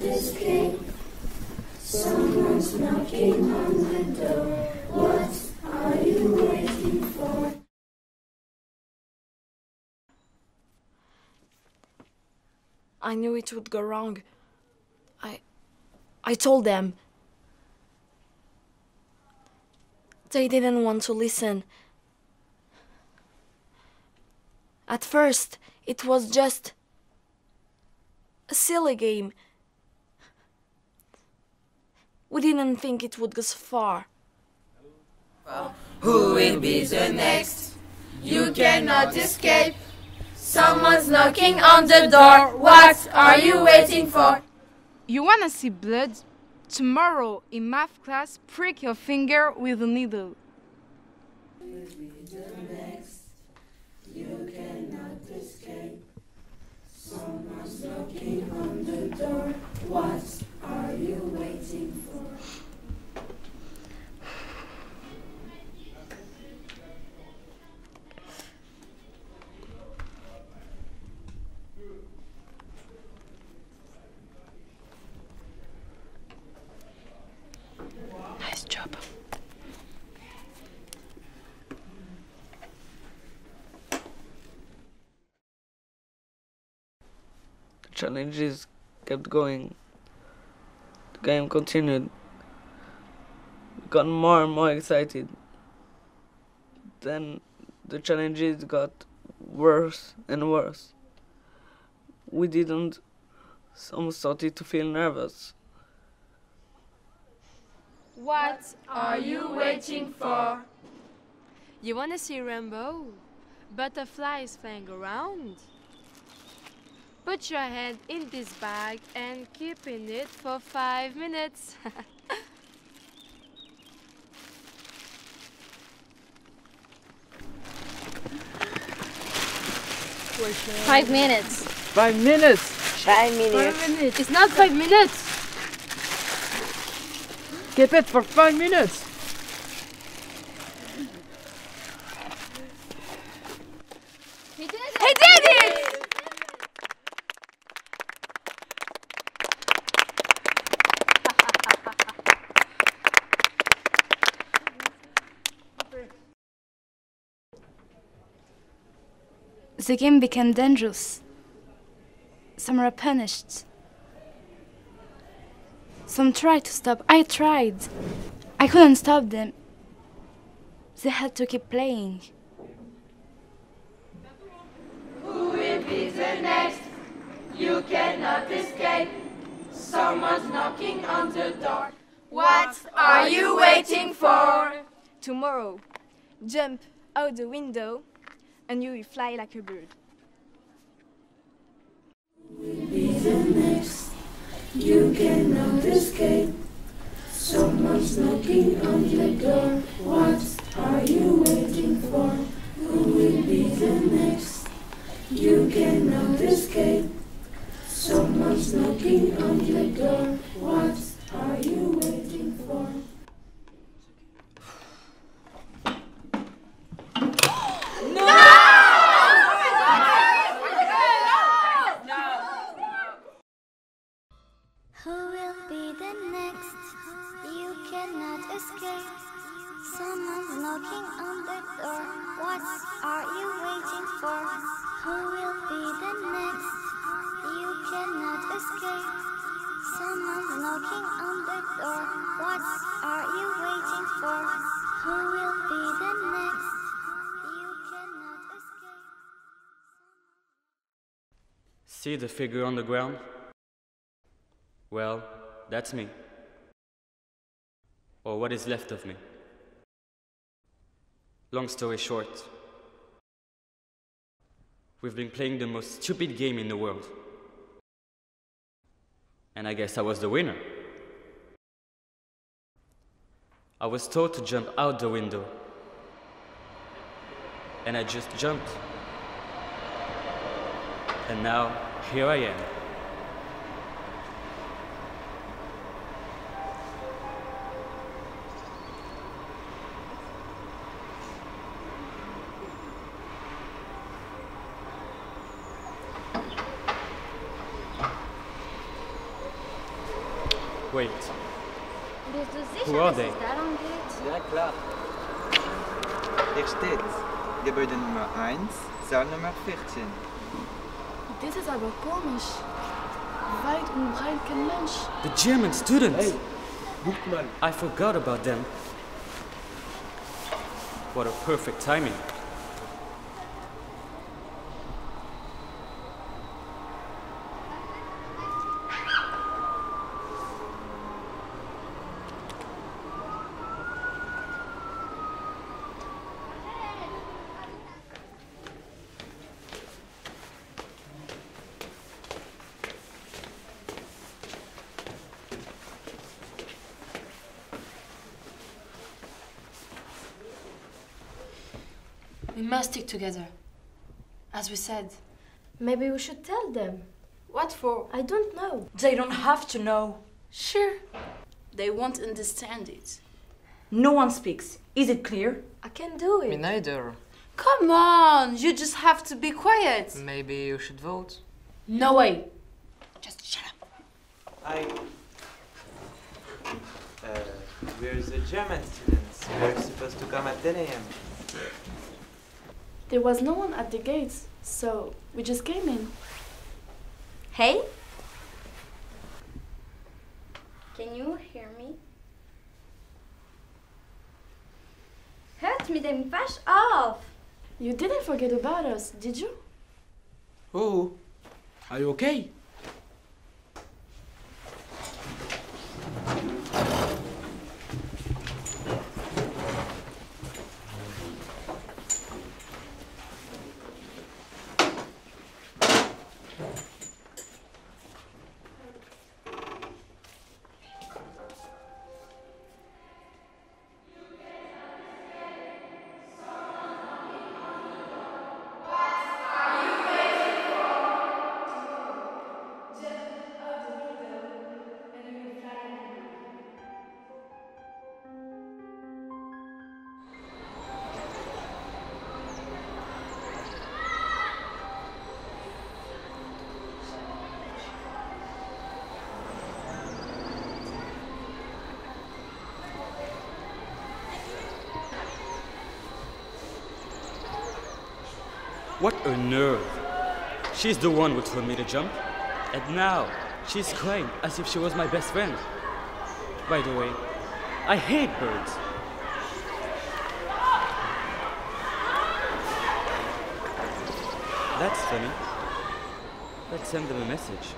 escape. Someone's knocking on the door. What are you waiting for? I knew it would go wrong. I told them. They didn't want to listen. At first, it was just a silly game. We didn't think it would go so far. Who will be the next? You cannot escape. Someone's knocking on the door. What are you waiting for? You wanna see blood? Tomorrow in math class, prick your finger with a needle. You cannot escape. Someone's knocking on the door. What are you waiting for? Nice job. The challenges kept going. The game continued. We got more and more excited. Then the challenges got worse and worse. We didn't. Some started to feel nervous. What are you waiting for? You wanna see rainbow? Butterflies flying around? Put your hand in this bag and keep in it for 5 minutes. 5 minutes. 5 minutes. 5 minutes. It's not 5 minutes. Keep it for 5 minutes. He did it! He did it! The game became dangerous. Some were punished. Some tried to stop. I tried. I couldn't stop them. They had to keep playing. Who will be the next? You cannot escape. Someone's knocking on the door. What are you waiting for? Tomorrow, jump out the window and you will fly like a bird. Will be the next. You cannot escape. Someone's knocking on the door. What are you waiting for? Who will be the next? You cannot escape. Someone's knocking on the door. What are you waiting for? Who will be the next? You cannot escape. Someone's knocking on the door. What are you waiting for? Who will be the next? You cannot escape. Someone's knocking on the door. What are you waiting for? Who will be the next? You cannot escape. See the figure on the ground? Well, that's me. Or what is left of me. Long story short, we've been playing the most stupid game in the world. And I guess I was the winner. I was told to jump out the window. And I just jumped. And now, here I am. Wait, Bist du sicher, Who are dass they? es darum geht? Ja, klar. Hier steht's. Gebäude Nummer 1, Saal Nummer 14. Das ist aber komisch. Weit und breit kein Mensch. the German students! Hey, guckt mal. I forgot about them. What a perfect timing. We must stick together. As we said. Maybe we should tell them. What for? I don't know. They don't have to know. Sure. They won't understand it. No one speaks. Is it clear? I can do it. Me neither. Come on, you just have to be quiet. Maybe you should vote. No way. Just shut up. We're the German students. We're supposed to come at 10 a.m. There was no one at the gates, so we just came in. Hey? Can you hear me? Hört mit dem Wasch auf! You didn't forget about us, did you? Oh, are you okay? What a nerve! She's the one who told me to jump. And now, she's crying as if she was my best friend. By the way, I hate birds. That's funny. Let's send them a message.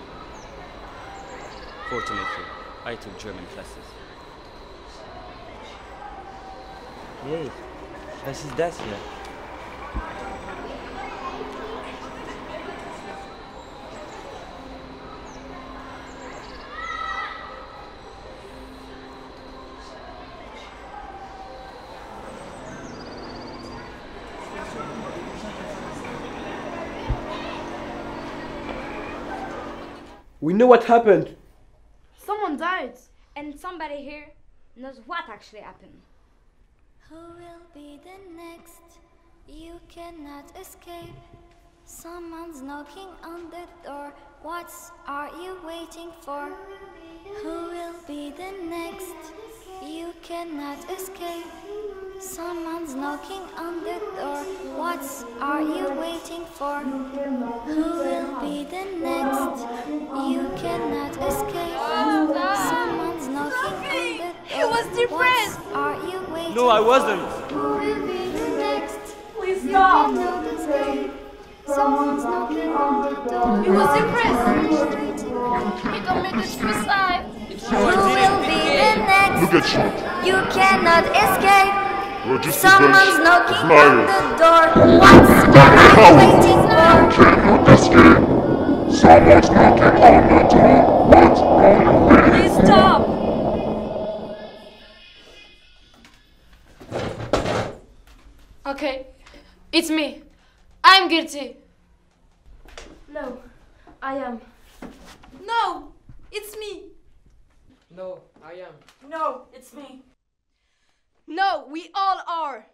Fortunately, I took German classes. Hey, was ist das hier? We know what happened. Someone died. And somebody here knows what actually happened. Who will be the next? You cannot escape. Someone's knocking on the door. What are you waiting for? Who will be the next? You cannot escape. Someone's knocking on the door. What are you waiting for? Who will be the next? You cannot escape. Someone's knocking on the door. He was depressed. What are you waiting No, I wasn't. for? Who will be the next? Please You stop. cannot escape. Someone's knocking on the door. He was depressed. He committed suicide. Who will be the next? Look at you. You cannot escape. You're just Someone's a bunch knocking of on liars. the door. What are you waiting for? Cannot escape. Someone's knocking on the door. What are you waiting Please stop. Okay, it's me. I'm guilty. No, I am. No, it's me. No, I am. No, it's me. No, we all are.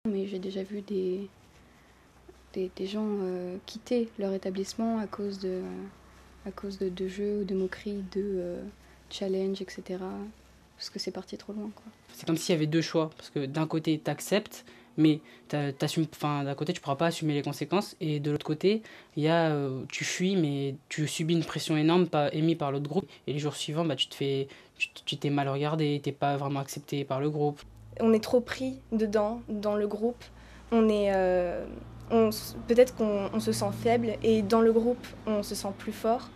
Mais j'ai déjà vu des gens quitter leur établissement à cause de jeux, de moqueries, de challenges, etc. Parce que c'est parti trop loin, quoi. C'est comme s'il y avait deux choix, parce que d'un côté, tu acceptes, mais d'un côté, tu ne pourras pas assumer les conséquences, et de l'autre côté, il y a, tu fuis, mais tu subis une pression énorme émise par l'autre groupe, et les jours suivants, bah, tu t'es mal regardé, tu n'es pas vraiment accepté par le groupe. On est trop pris dedans, dans le groupe. Peut-être qu'on se sent faible, et dans le groupe, on se sent plus fort,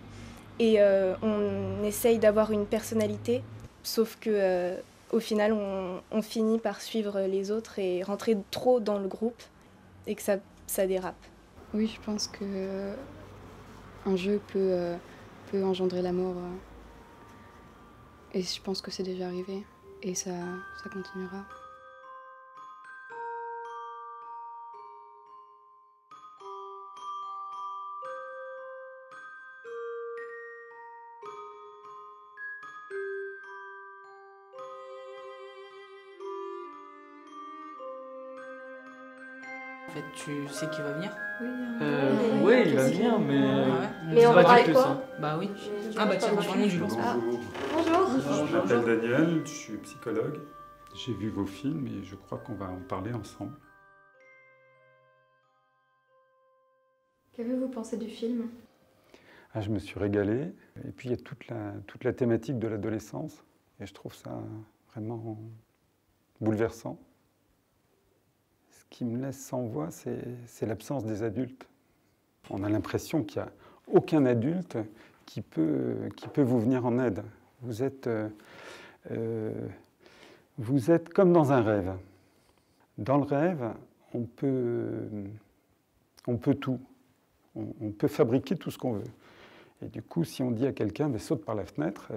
et on essaye d'avoir une personnalité, sauf que au final, on finit par suivre les autres et rentrer trop dans le groupe et que ça dérape. Oui, je pense que un jeu peut engendrer la mort. Et je pense que c'est déjà arrivé. Et ça continuera. En fait, tu sais qui va venir? Oui, il va venir, mais... Mais on va avec quoi? Bah oui. Ah bah tiens, tu en es, je pense. Bonjour. Je m'appelle Daniel, je suis psychologue. J'ai vu vos films et je crois qu'on va en parler ensemble. Qu'avez-vous pensé du film? Ah, je me suis régalé. Et puis il y a toute la thématique de l'adolescence. Et je trouve ça vraiment bouleversant. Ce qui me laisse sans voix, c'est l'absence des adultes. On a l'impression qu'il n'y a aucun adulte qui peut vous venir en aide. Vous êtes comme dans un rêve. Dans le rêve, on peut tout. On peut fabriquer tout ce qu'on veut. Et du coup, si on dit à quelqu'un saute par la fenêtre,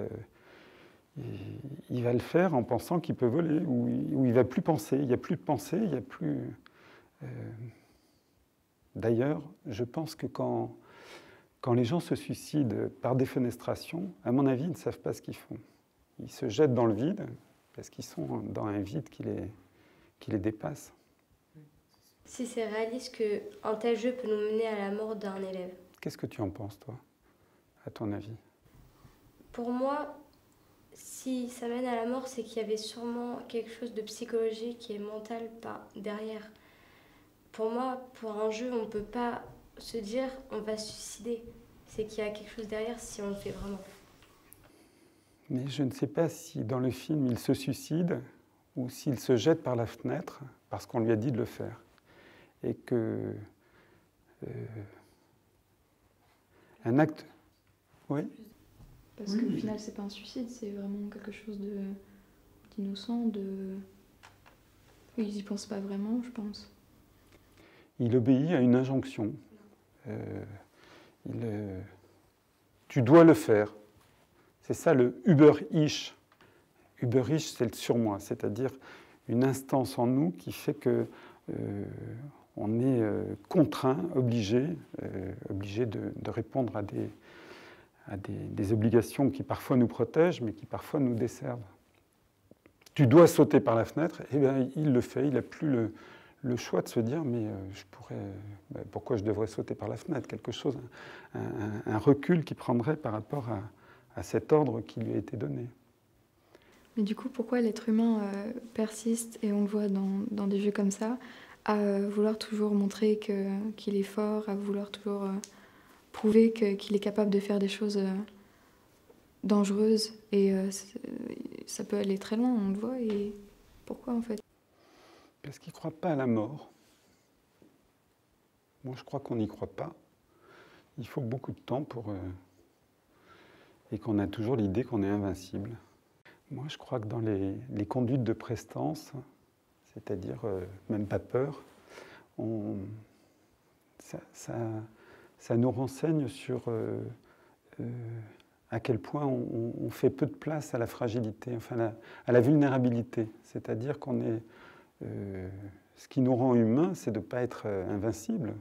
il va le faire en pensant qu'il peut voler, ou il ne va plus penser. Il n'y a plus de pensée, il n'y a plus... D'ailleurs, je pense que quand les gens se suicident par défenestration, à mon avis, ils ne savent pas ce qu'ils font. Ils se jettent dans le vide, parce qu'ils sont dans un vide qui les dépasse. Si c'est réaliste qu'un tel jeu peut nous mener à la mort d'un élève. Qu'est-ce que tu en penses, toi, à ton avis? Pour moi, si ça mène à la mort, c'est qu'il y avait sûrement quelque chose de psychologique et mental derrière. Pour moi, pour un jeu, on ne peut pas se dire on va se suicider. C'est qu'il y a quelque chose derrière si on le fait vraiment. Mais je ne sais pas si dans le film il se suicide ou s'il se jette par la fenêtre parce qu'on lui a dit de le faire. Et que un acte... Oui. Parce qu'au final, c'est pas un suicide, c'est vraiment quelque chose d'innocent, Ils n'y pensent pas vraiment, je pense. Il obéit à une injonction. Tu dois le faire. C'est ça le Über-Ich. Über-Ich, c'est le surmoi, c'est-à-dire une instance en nous qui fait que on est contraint, obligé de répondre à des obligations qui parfois nous protègent, mais qui parfois nous desservent. Tu dois sauter par la fenêtre, et bien il le fait, il n'a plus le choix de se dire mais pourquoi je devrais sauter par la fenêtre, quelque chose, un recul qu'il prendrait par rapport à cet ordre qui lui a été donné. Mais du coup, pourquoi l'être humain persiste, et on le voit dans des jeux comme ça, à vouloir toujours montrer qu'il est fort, à vouloir toujours prouver qu'il est capable de faire des choses dangereuses, et ça peut aller très loin, on le voit, et pourquoi en fait? Parce qu'ils ne croient pas à la mort. Moi, je crois qu'on n'y croit pas. Il faut beaucoup de temps et qu'on a toujours l'idée qu'on est invincible. Moi, je crois que dans les conduites de prestance, c'est-à-dire même pas peur, ça nous renseigne sur à quel point on fait peu de place à la fragilité, enfin à la vulnérabilité. C'est-à-dire qu'on est... ce qui nous rend humains, c'est de ne pas être invincible,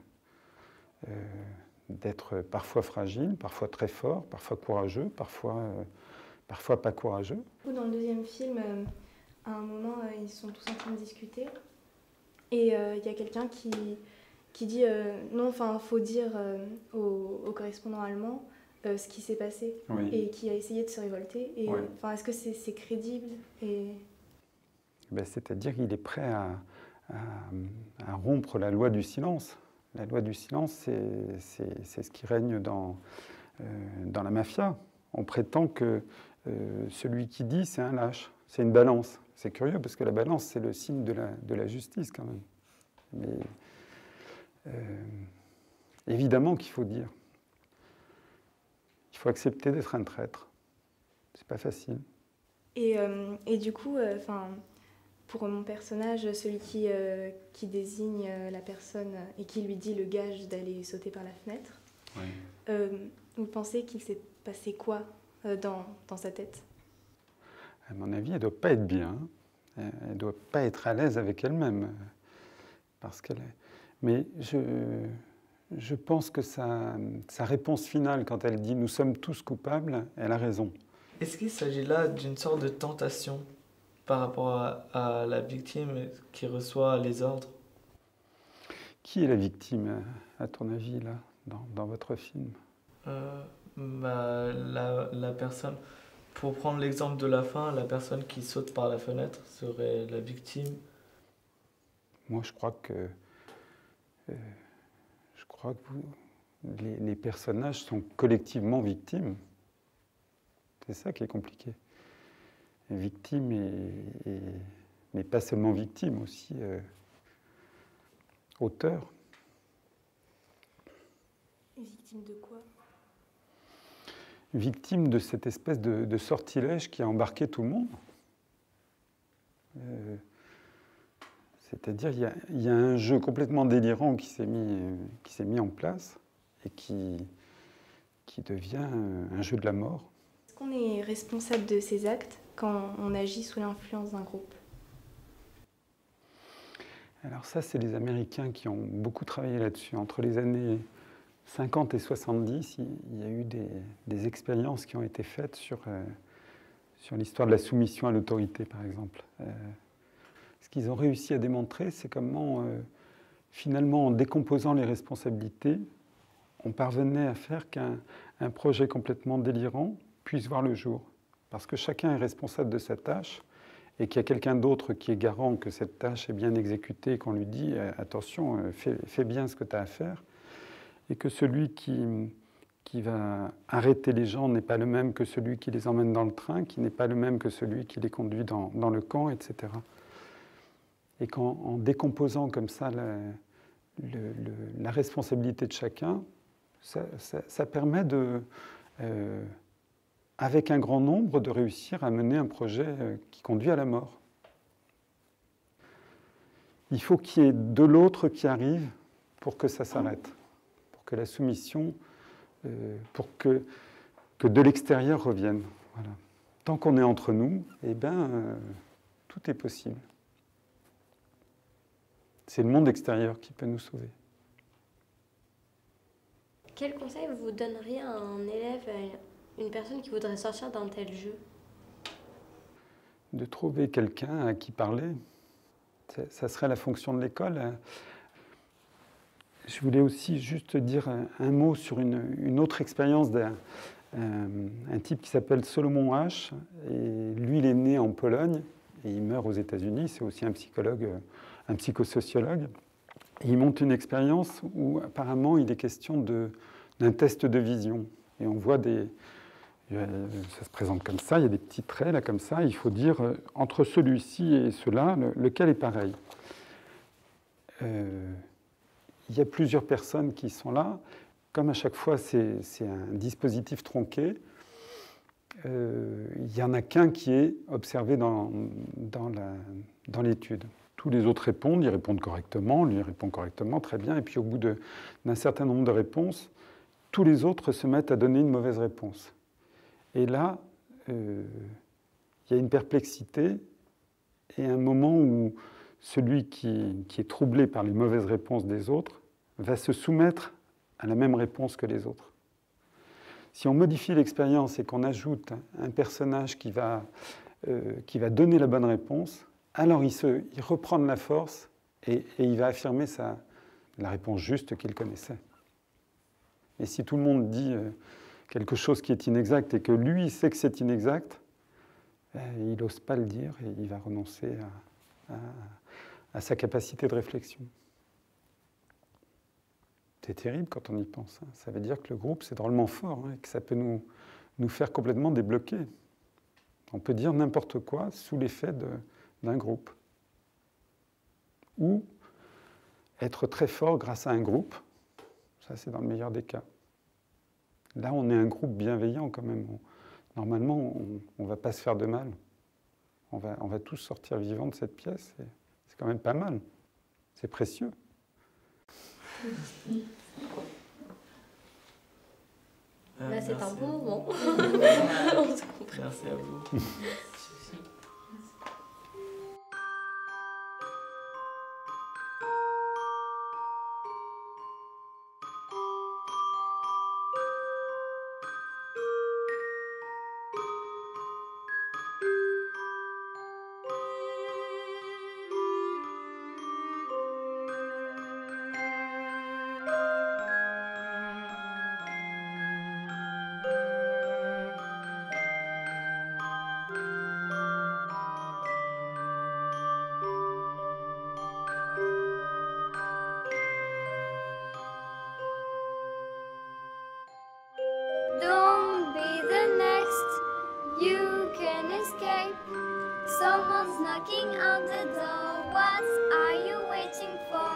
d'être parfois fragile, parfois très fort, parfois courageux, parfois pas courageux. Dans le deuxième film, à un moment, ils sont tous en train de discuter Et il y a quelqu'un qui dit non, enfin, faut dire au correspondant allemand ce qui s'est passé, Oui. et qui a essayé de se révolter. Et Ouais. enfin, est-ce que c'est crédible et... Ben, c'est-à-dire qu'il est prêt à rompre la loi du silence. La loi du silence, c'est ce qui règne dans la mafia. On prétend que celui qui dit, c'est un lâche, c'est une balance. C'est curieux parce que la balance, c'est le signe de la justice quand même. Mais évidemment qu'il faut dire. Il faut accepter d'être un traître. C'est pas facile. Et du coup, pour mon personnage, celui qui désigne la personne et qui lui dit le gage d'aller sauter par la fenêtre, vous pensez qu'il s'est passé quoi dans sa tête? À mon avis, elle ne doit pas être bien. Elle ne doit pas être à l'aise avec elle-même. Parce qu'elle est... Mais je pense que sa réponse finale, quand elle dit « nous sommes tous coupables », elle a raison. Est-ce qu'il s'agit là d'une sorte de tentation par rapport à la victime qui reçoit les ordres? Qui est la victime, à ton avis, là, dans votre film? La personne, pour prendre l'exemple de la fin, la personne qui saute par la fenêtre serait la victime. Moi, je crois que les personnages sont collectivement victimes. C'est ça qui est compliqué. Victime mais pas seulement victime, aussi auteur. Victime de quoi? Victime de cette espèce de sortilège qui a embarqué tout le monde. C'est-à-dire, il y a un jeu complètement délirant qui s'est mis en place et qui devient un jeu de la mort. Est-ce qu'on est responsable de ces actes quand on agit sous l'influence d'un groupe? Alors ça, c'est les Américains qui ont beaucoup travaillé là-dessus. Entre les années 50 et 70, il y a eu des expériences qui ont été faites sur l'histoire de la soumission à l'autorité, par exemple. Ce qu'ils ont réussi à démontrer, c'est comment, finalement, en décomposant les responsabilités, on parvenait à faire qu'un projet complètement délirant puisse voir le jour. Parce que chacun est responsable de sa tâche et qu'il y a quelqu'un d'autre qui est garant que cette tâche est bien exécutée, qu'on lui dit « attention, fais bien ce que tu as à faire ». Et que celui qui va arrêter les gens n'est pas le même que celui qui les emmène dans le train, qui n'est pas le même que celui qui les conduit dans le camp, etc. Et qu'en décomposant comme ça la responsabilité de chacun, ça permet avec un grand nombre, de réussir à mener un projet qui conduit à la mort. Il faut qu'il y ait de l'autre qui arrive pour que ça s'arrête, pour que la soumission, pour que de l'extérieur revienne. Voilà. Tant qu'on est entre nous, eh ben, tout est possible. C'est le monde extérieur qui peut nous sauver. Quel conseil vous donneriez à un élève, à une personne qui voudrait sortir d'un tel jeu? De trouver quelqu'un à qui parler. Ça serait la fonction de l'école. Je voulais aussi juste dire un mot sur une autre expérience d'un type qui s'appelle Solomon H. Et lui, il est né en Pologne et il meurt aux États-Unis. C'est aussi un psychologue, un psychosociologue. Et il monte une expérience où apparemment il est question d'un test de vision. Et on voit ça se présente comme ça, il y a des petits traits là comme ça. Il faut dire entre celui-ci et cela, lequel est pareil. Il y a plusieurs personnes qui sont là. Comme à chaque fois, c'est un dispositif tronqué. Il n'y en a qu'un qui est observé dans l'étude. Tous les autres répondent, ils répondent correctement, lui répond correctement, très bien. Et puis au bout d'un certain nombre de réponses, tous les autres se mettent à donner une mauvaise réponse. Et là, il y a une perplexité et un moment où celui qui est troublé par les mauvaises réponses des autres va se soumettre à la même réponse que les autres. Si on modifie l'expérience et qu'on ajoute un personnage qui va donner la bonne réponse, alors il reprend de la force Et il va affirmer la réponse juste qu'il connaissait. Et si tout le monde dit quelque chose qui est inexact et que lui sait que c'est inexact, il n'ose pas le dire et il va renoncer à sa capacité de réflexion. C'est terrible quand on y pense. Hein. Ça veut dire que le groupe, c'est drôlement fort et que ça peut nous faire complètement débloquer. On peut dire n'importe quoi sous l'effet d'un groupe. Ou être très fort grâce à un groupe. Ça, c'est dans le meilleur des cas. Là, on est un groupe bienveillant quand même. Normalement, on ne va pas se faire de mal. On va tous sortir vivants de cette pièce. Et c'est quand même pas mal. C'est précieux. Là, c'est un bon moment. Merci à vous. Don't be the next, you can escape. Someone's knocking on the door, what are you waiting for?